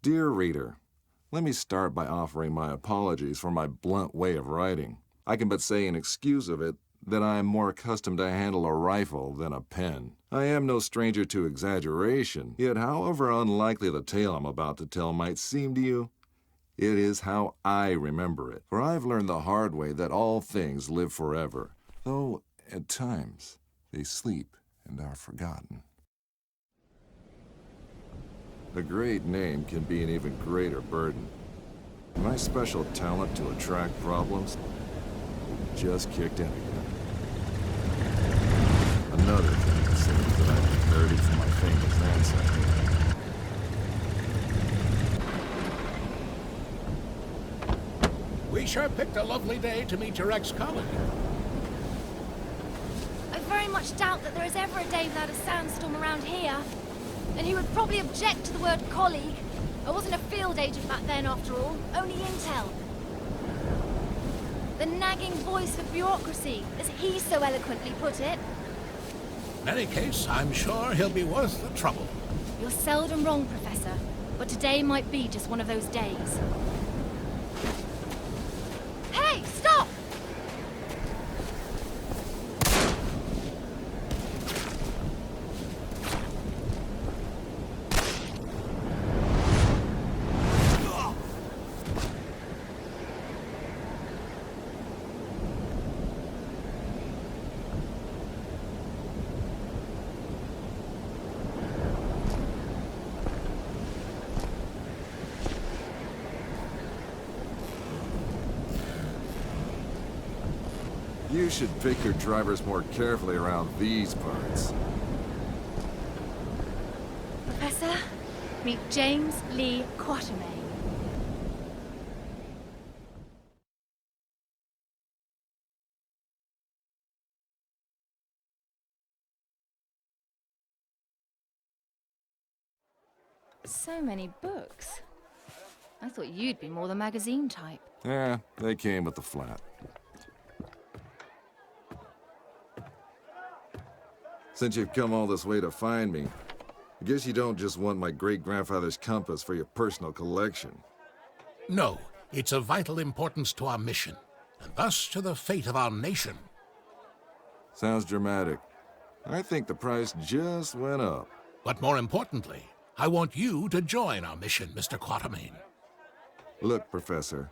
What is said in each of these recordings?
Dear reader, let me start by offering my apologies for my blunt way of writing. I can but say in excuse of it that I am more accustomed to handle a rifle than a pen. I am no stranger to exaggeration, yet however unlikely the tale I'm about to tell might seem to you, it is how I remember it. For I've learned the hard way that all things live forever, though at times they sleep and are forgotten. A great name can be an even greater burden. My special talent to attract problems just kicked in again. Another thing it seems that I've inherited from my famous ancestor. We sure picked a lovely day to meet your ex-colleague. I very much doubt that there is ever a day without a sandstorm around here. And he would probably object to the word colleague. I wasn't a field agent back then, after all. Only intel. The nagging voice of bureaucracy, as he so eloquently put it. In any case, I'm sure he'll be worth the trouble. You're seldom wrong, Professor. But today might be just one of those days. Hey, stop! You should pick your drivers more carefully around these parts. Professor, meet James Lee Quatermain. So many books. I thought you'd be more the magazine type. Yeah, they came with the flat. Since you've come all this way to find me, I guess you don't just want my great-grandfather's compass for your personal collection. No, it's of vital importance to our mission, and thus to the fate of our nation. Sounds dramatic. I think the price just went up. But more importantly, I want you to join our mission, Mr. Quatermain. Look, Professor,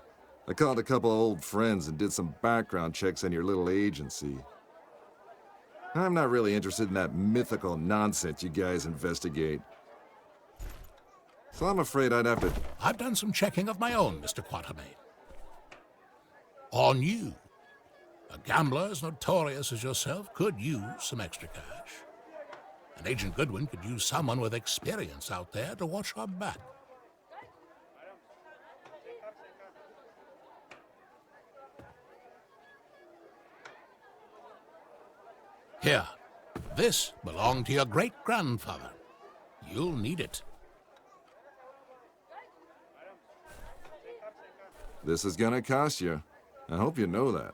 I called a couple of old friends and did some background checks on your little agency. I'm not really interested in that mythical nonsense you guys investigate. So I'm afraid I'd have to... I've done some checking of my own, Mr. Quatermain. On you. A gambler as notorious as yourself could use some extra cash. And Agent Goodwin could use someone with experience out there to watch our back. Here, this belonged to your great-grandfather. You'll need it. This is gonna cost you. I hope you know that.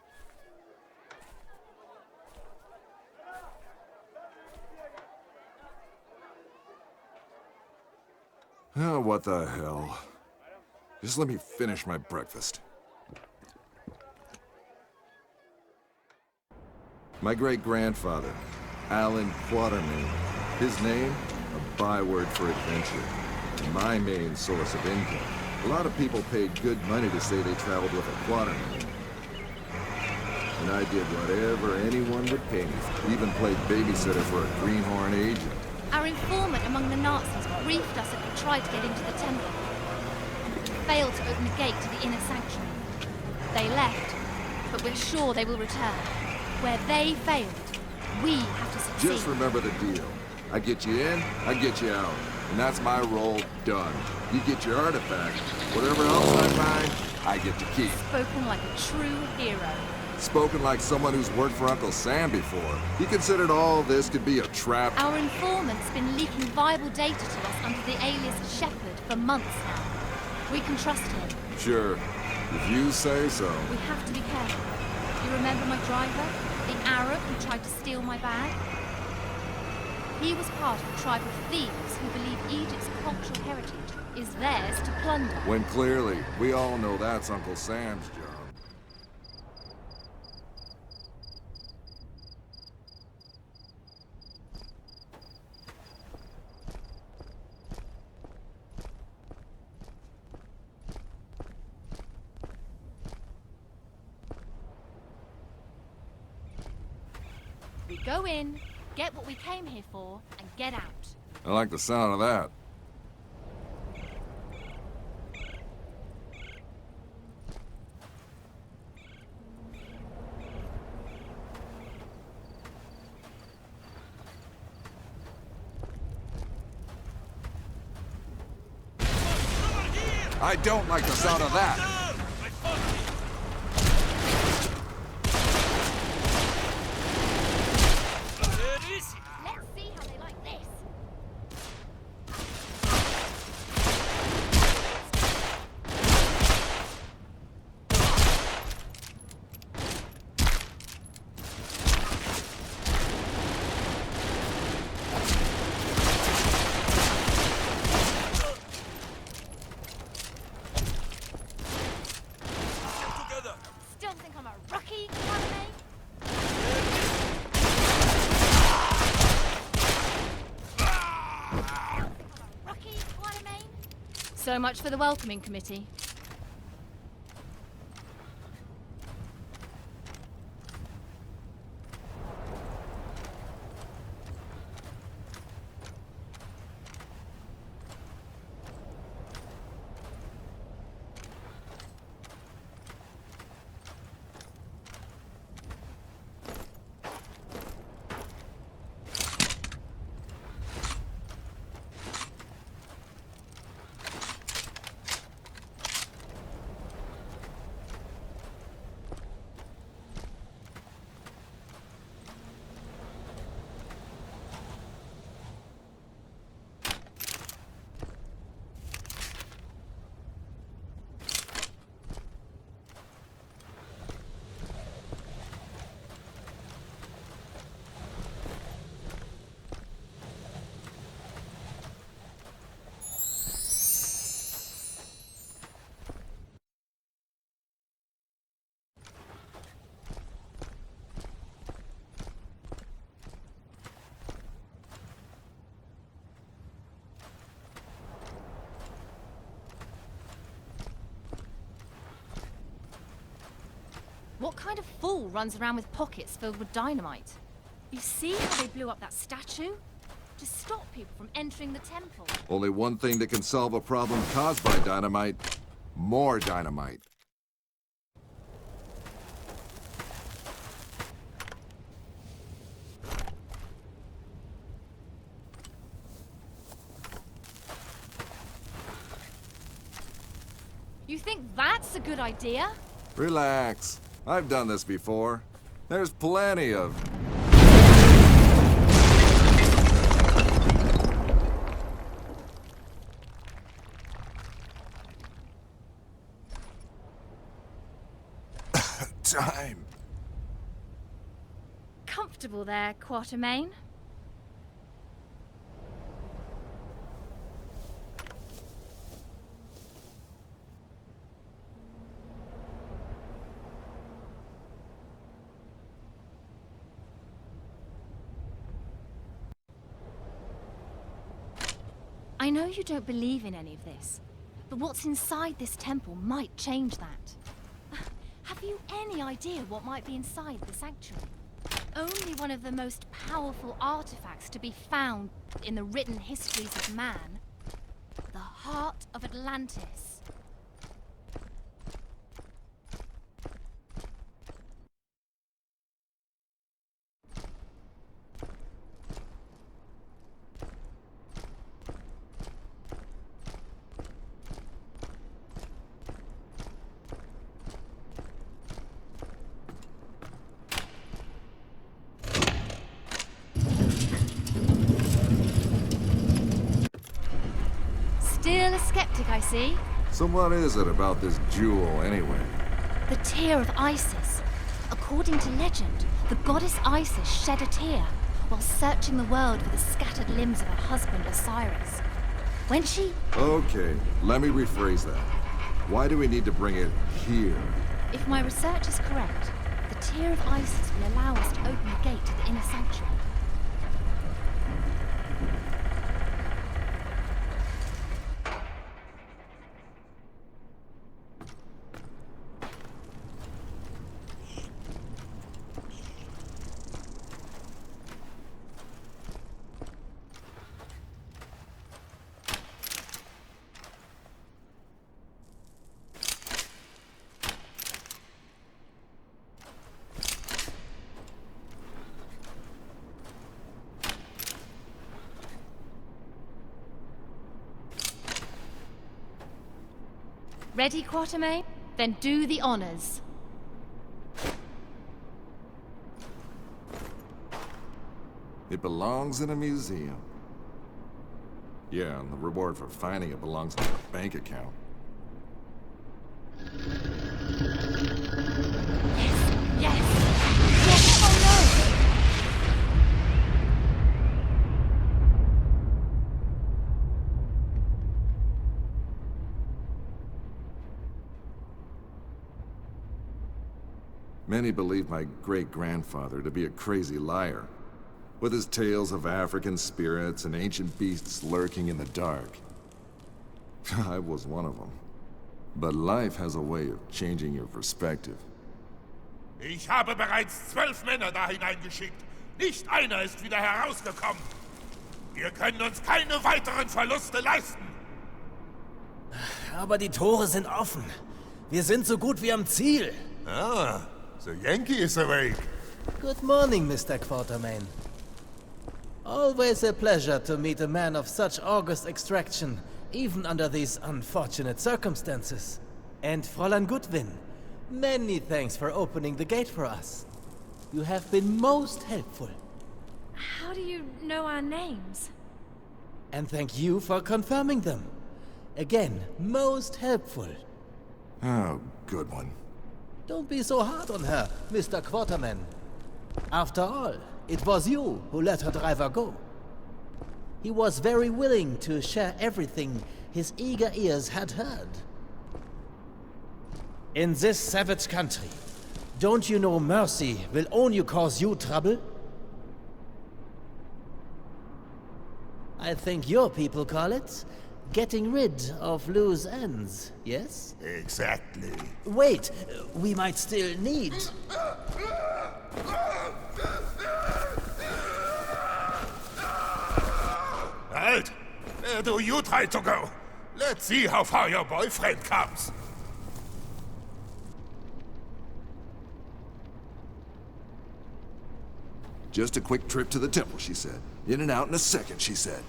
Oh, what the hell. Just let me finish my breakfast. My great-grandfather, Allan Quatermain. His name, a byword for adventure. My main source of income. A lot of people paid good money to say they traveled with a Quatermain. And I did whatever anyone would pay me for. Even played babysitter for a greenhorn agent. Our informant among the Nazis briefed us that we tried to get into the temple. Failed to open the gate to the inner sanctuary. They left, but we're sure they will return. Where they failed, we have to succeed. Just remember the deal. I get you in, I get you out. And that's my role done. You get your artifact. Whatever else I find, I get to keep. Spoken like a true hero. Spoken like someone who's worked for Uncle Sam before. He considered all this could be a trap. Our informant's been leaking viable data to us under the alias Shepherd for months now. We can trust him. Sure. If you say so. We have to be careful. You remember my driver? The Arab who tried to steal my bag? He was part of a tribe of thieves who believe Egypt's cultural heritage is theirs us to plunder. When clearly, we all know that's Uncle Sam's job. We go in, get what we came here for, and get out. I like the sound of that. I don't like the sound of that. Let's see how they like this. Still think I'm a rookie, Quatermain? Rookie, Quatermain? So much for the welcoming committee. What kind of fool runs around with pockets filled with dynamite? You see how they blew up that statue? To stop people from entering the temple. Only one thing that can solve a problem caused by dynamite. More dynamite. You think that's a good idea? Relax. I've done this before. There's plenty of... time. Comfortable there, Quatermain? I know you don't believe in any of this, but what's inside this temple might change that. Have you any idea what might be inside the sanctuary? Only one of the most powerful artifacts to be found in the written histories of man. The heart of Atlantis. Still a skeptic, I see. So what is it about this jewel, anyway? The tear of Isis. According to legend, the goddess Isis shed a tear while searching the world for the scattered limbs of her husband Osiris. When she... Okay, let me rephrase that. Why do we need to bring it here? If my research is correct, the Tear of Isis will allow us to open the gate to the inner sanctuary. Ready, Quatermain? Then do the honors. It belongs in a museum. Yeah, and the reward for finding it belongs in our bank account. Yes! Yes! Oh no! Many believe my great-grandfather to be a crazy liar, with his tales of African spirits and ancient beasts lurking in the dark. I was one of them. But life has a way of changing your perspective. Ich habe bereits 12 Männer da hineingeschickt. Nicht einer ist wieder herausgekommen. Wir können uns keine weiteren Verluste leisten. Aber die Tore sind offen. Wir sind so gut wie am Ziel. Ah, the Yankee is awake. Good morning, Mr. Quatermain. Always a pleasure to meet a man of such august extraction, even under these unfortunate circumstances. And Fräulein Goodwin, many thanks for opening the gate for us. You have been most helpful. How do you know our names? And thank you for confirming them. Again, most helpful. Oh, good one. Don't be so hard on her, Mr. Quatermain. After all, it was you who let her driver go. He was very willing to share everything his eager ears had heard. In this savage country, don't you know mercy will only cause you trouble? I think your people call it getting rid of loose ends, yes? Exactly. Wait, we might still need... Halt! Where do you try to go? Let's see how far your boyfriend comes. Just a quick trip to the temple, she said. In and out in a second, she said.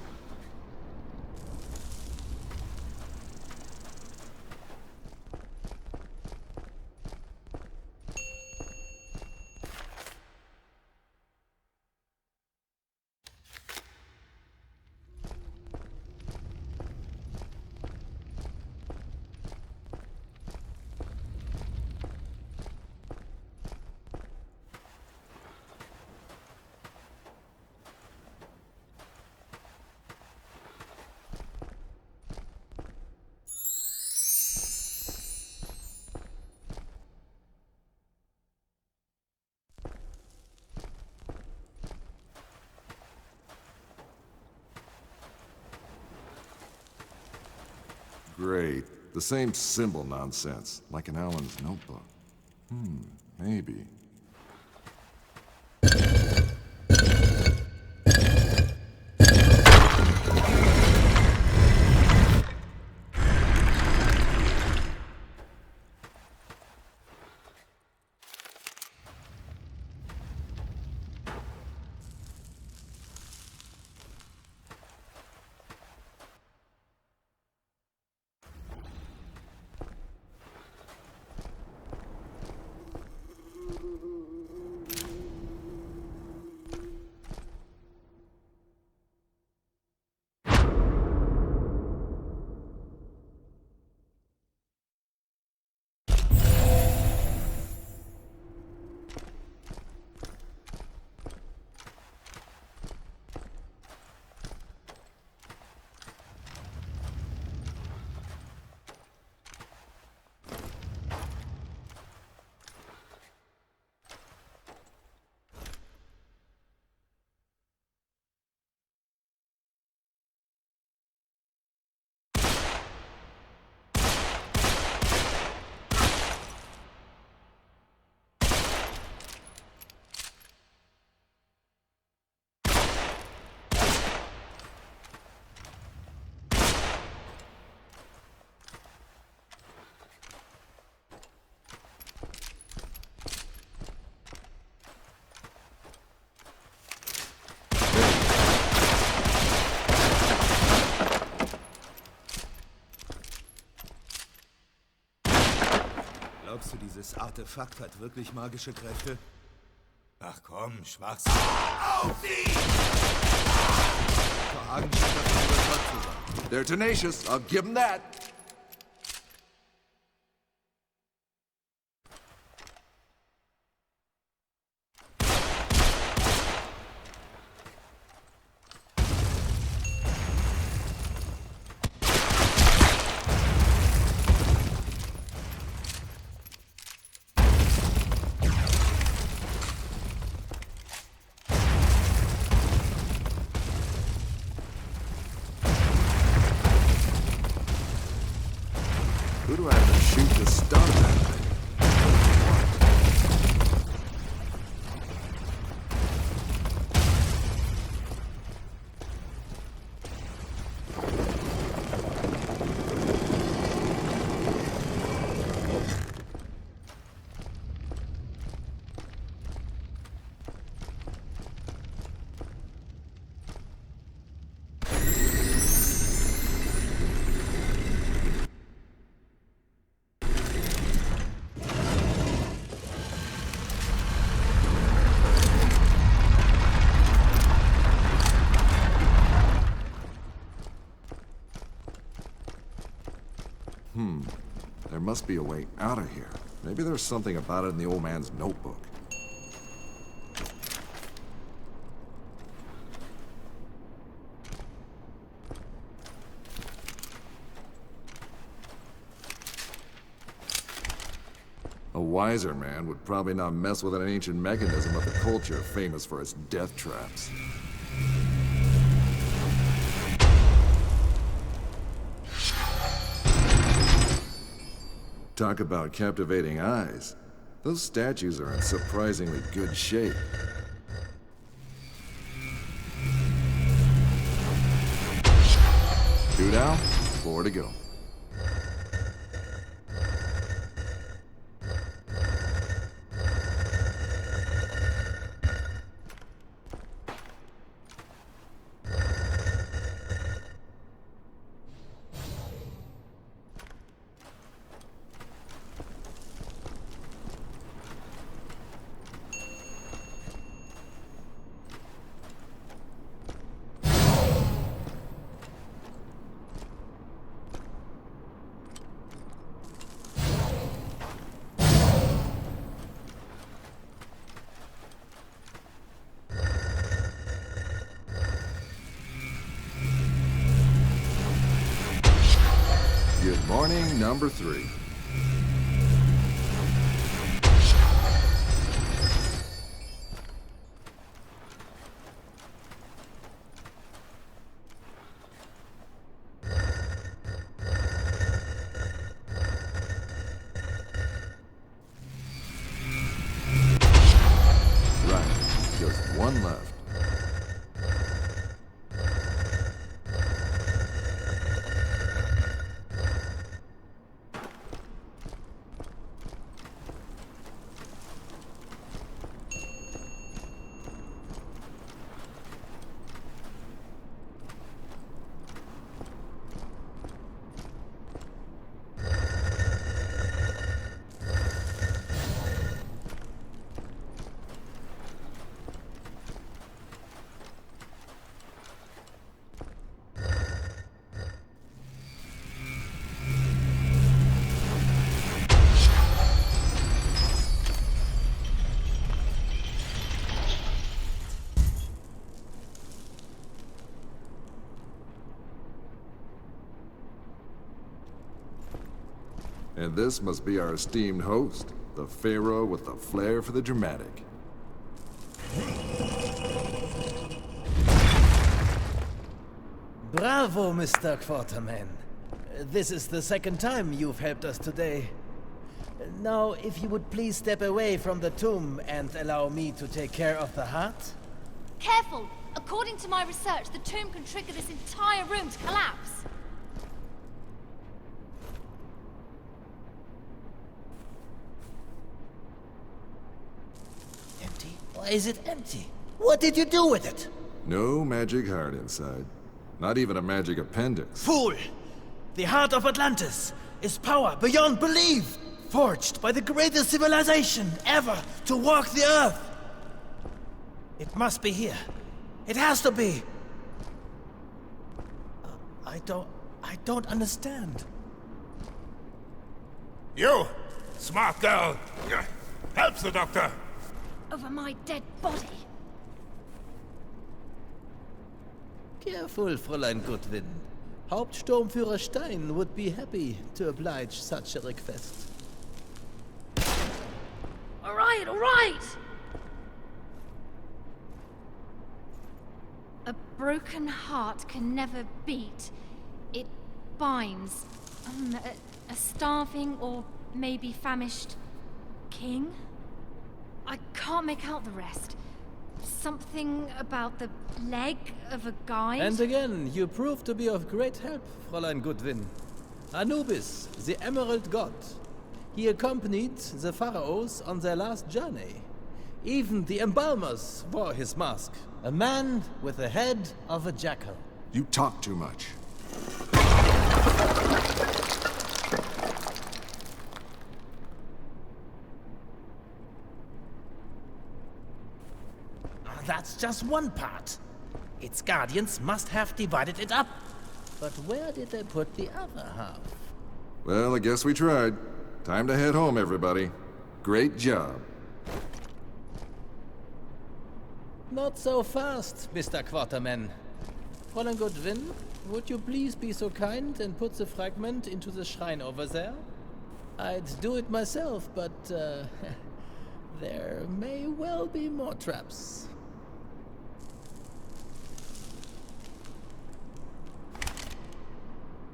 Great. The same symbol nonsense, like in Allan's notebook. Maybe. Glaubst du, dieses Artefakt hat wirklich magische Kräfte? Ach komm, Schwachsinn. Auf sie! Hagen scheint davon überzeugt zu sein. They're tenacious, I'll give them that. Who do I have to shoot to start that thing? There must be a way out of here. Maybe there's something about it in the old man's notebook. A wiser man would probably not mess with an ancient mechanism of the culture famous for its death traps. Talk about captivating eyes. Those statues are in surprisingly good shape. 2 down, 4 to go. Good morning, number 3. Right, just one left. And this must be our esteemed host, the Pharaoh with the flair for the dramatic. Bravo, Mr. Quatermain. This is the second time you've helped us today. Now, if you would please step away from the tomb and allow me to take care of the heart? Careful! According to my research, the tomb can trigger this entire room to collapse. Empty? Why is it empty? What did you do with it? No magic heart inside. Not even a magic appendix. Fool! The heart of Atlantis is power beyond belief! forged by the greatest civilization ever to walk the earth. It must be here. It has to be. I don't understand. You, smart girl. Help the doctor. Over my dead body. Careful, Fräulein Goodwin. Hauptsturmführer Stein would be happy to oblige such a request. All right. A broken heart can never beat. It binds. A starving or maybe famished king? I can't make out the rest. Something about the leg of a guide? And again, you prove to be of great help, Fräulein Goodwin. Anubis, the Emerald God. He accompanied the pharaohs on their last journey. Even the embalmers wore his mask. A man with the head of a jackal. You talk too much. That's just one part. Its guardians must have divided it up. But where did they put the other half? Well, I guess we tried. Time to head home, everybody. Great job. Not so fast, Mr. Quatermain. Fräulein Goodwin, would you please be so kind and put the fragment into the shrine over there? I'd do it myself, but there may well be more traps.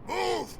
Move!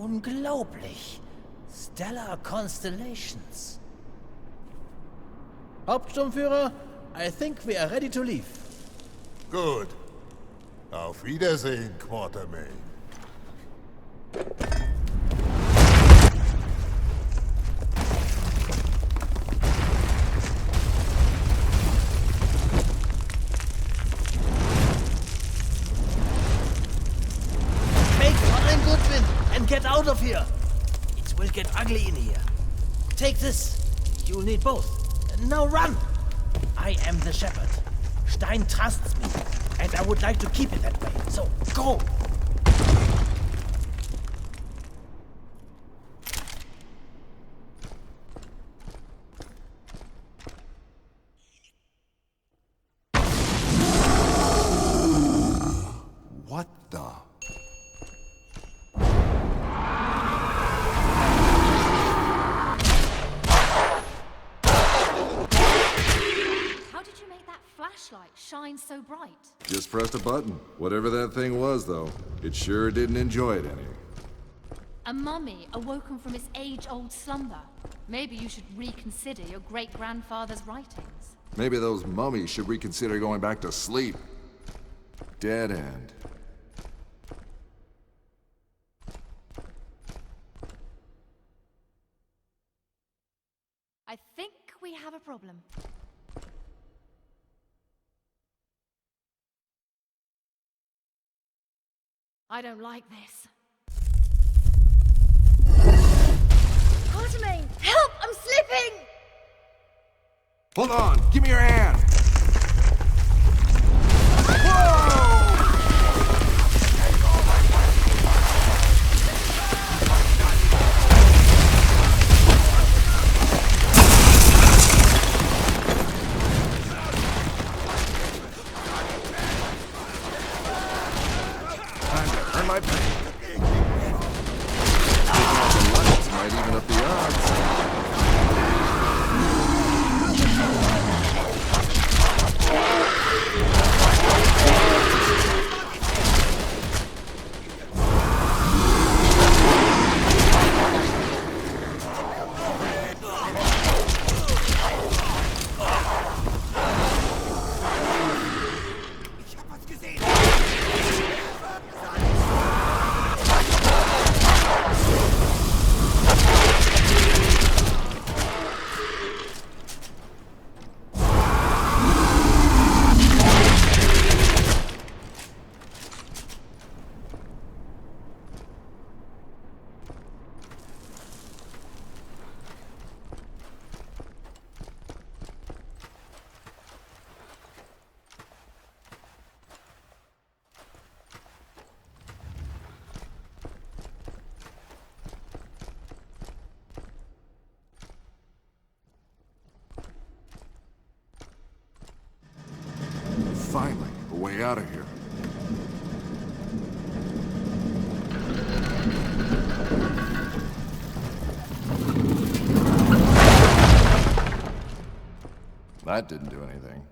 Unglaublich. Stellar constellations. Hauptsturmführer, I think we are ready to leave. Gut. Auf Wiedersehen, Quatermain. Make Fräulein Goodwin and get out of here. It will get ugly in here. Take this. You'll need both. Now run. I am the shepherd. Stein trusts me, and I would like to keep it that way. So, go! What the? How did you make that flashlight shine so bright? Just pressed a button. Whatever that thing was, though, it sure didn't enjoy it any. A mummy awoken from its age-old slumber. Maybe you should reconsider your great-grandfather's writings. Maybe those mummies should reconsider going back to sleep. Dead end. I think we have a problem. I don't like this. Quatermain, help! I'm slipping! Hold on! Give me your hand! Time to earn my pay. Taking out the lights might even up the odds. Finally, a way out of here. That didn't do anything.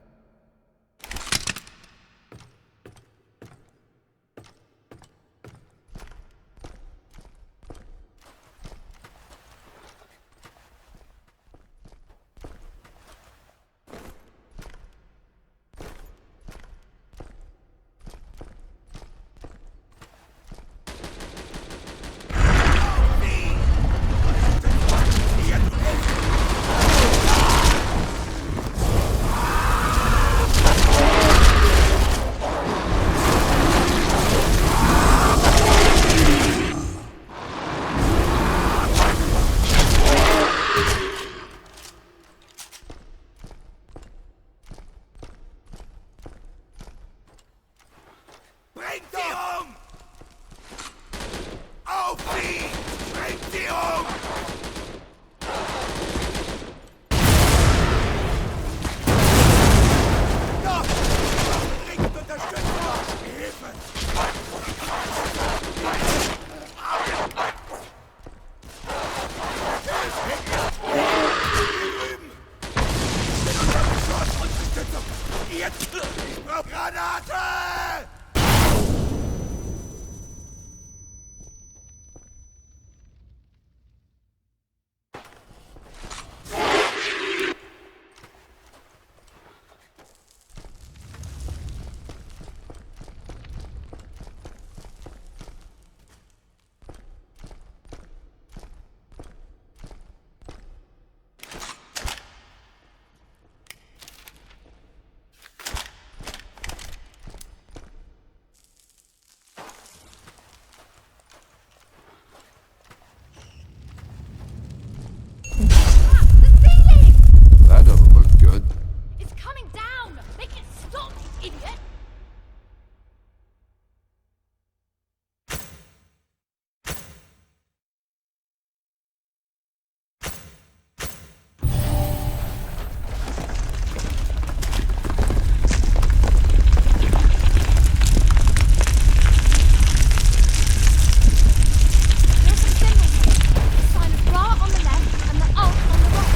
Bringt sie um! Auf sie! Bringt sie um! Gott! Bringt Unterstützung! Hilfe! Unterstützung! Jetzt! Ich brauch Granate! That doesn't look good. It's coming down! Make it stop, you idiot! There's a symbol here. The sign of Ra on the left and the Alt on the right.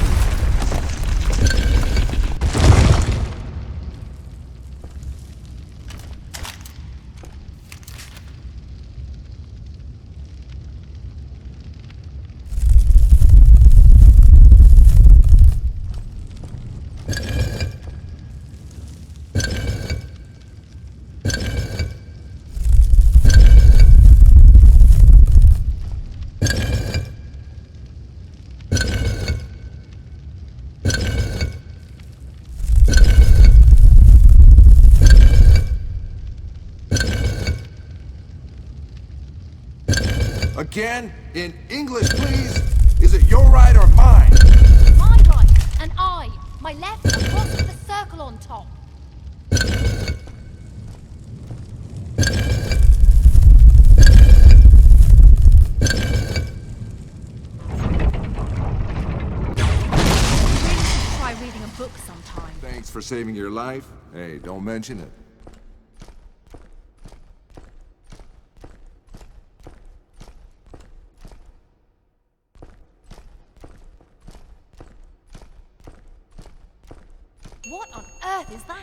Again? In English, please? Is it your right or mine? My right, and my left across with the circle on top. Really should try reading a book sometime. Thanks for saving your life. Hey, don't mention it. What on earth is that?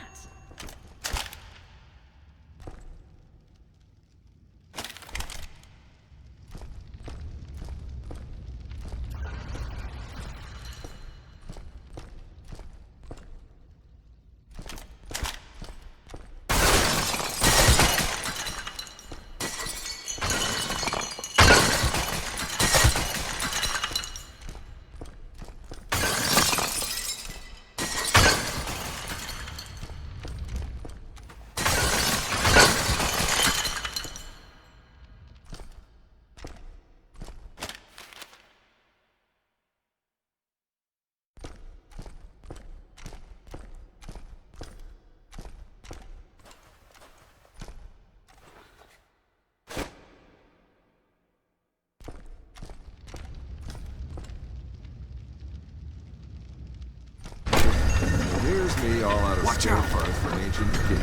Here's me all out of spare parts for an ancient king.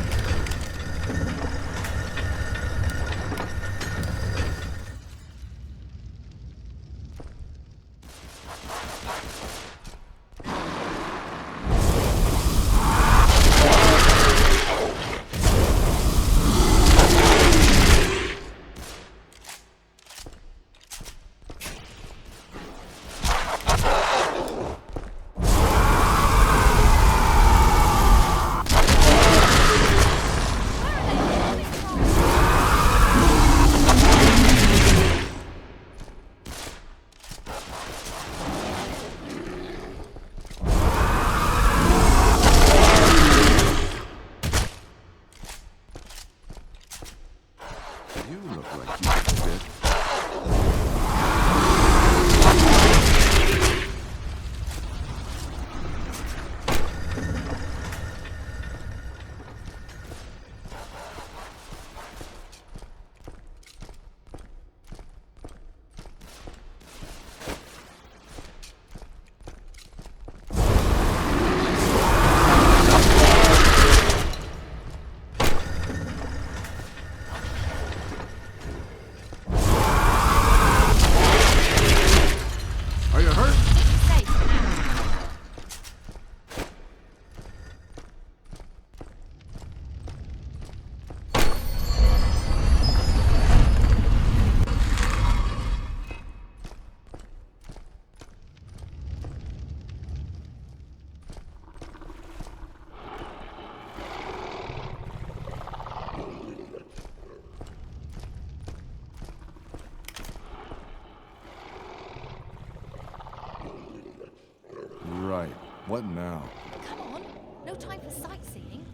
You look like you could fit. Are you hurt? Safe now. Right. What now? Come on, no time for sightseeing.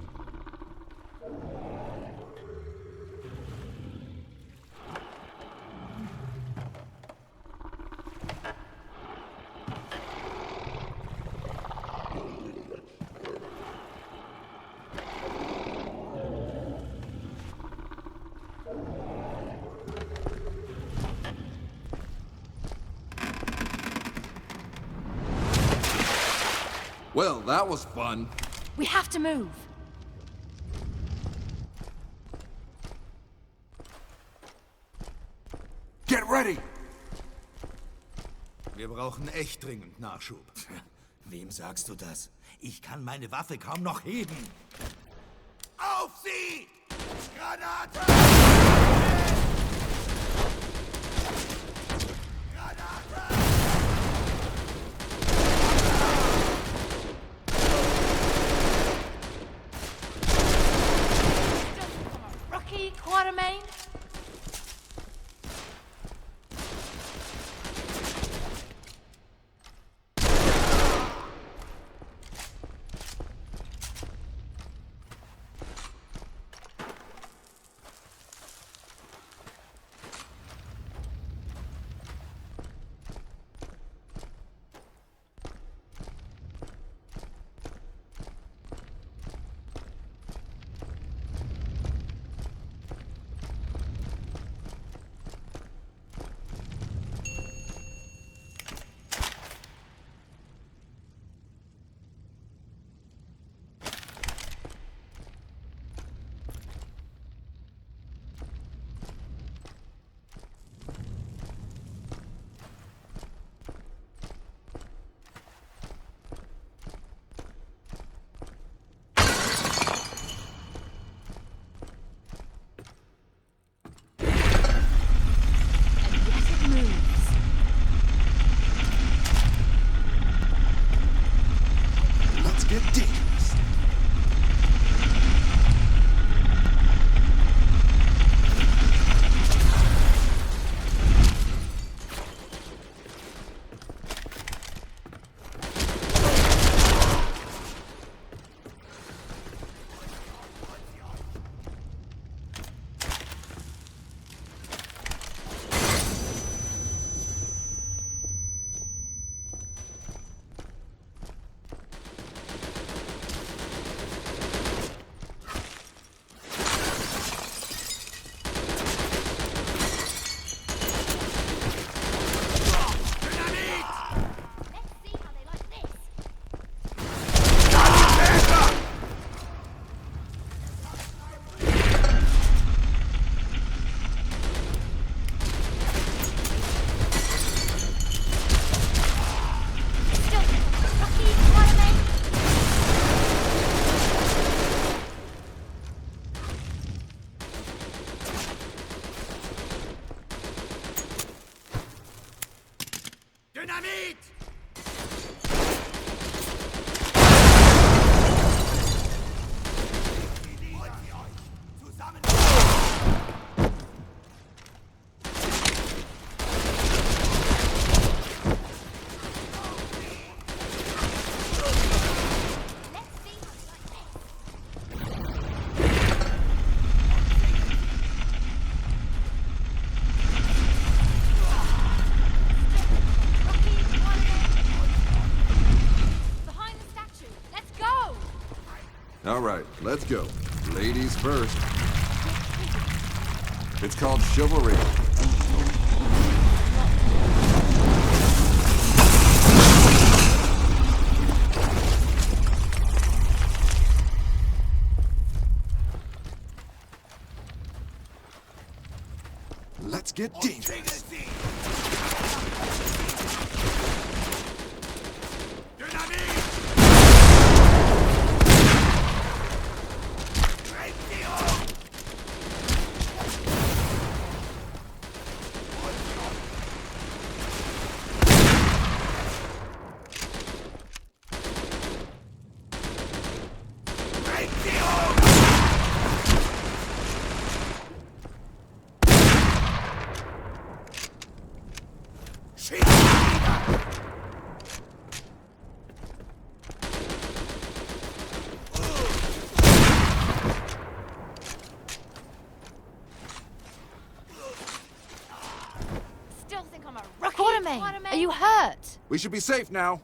Well, that was fun. We have to move. Get ready! Wir brauchen echt dringend Nachschub. Wem sagst du das? Ich kann meine Waffe kaum noch heben. Auf sie! Granate! Granate! Rocky, Quatermain. Let's get dangerous. All right, let's go. Ladies first. It's called chivalry. Let's get dangerous. Quatermain, are you hurt? We should be safe now.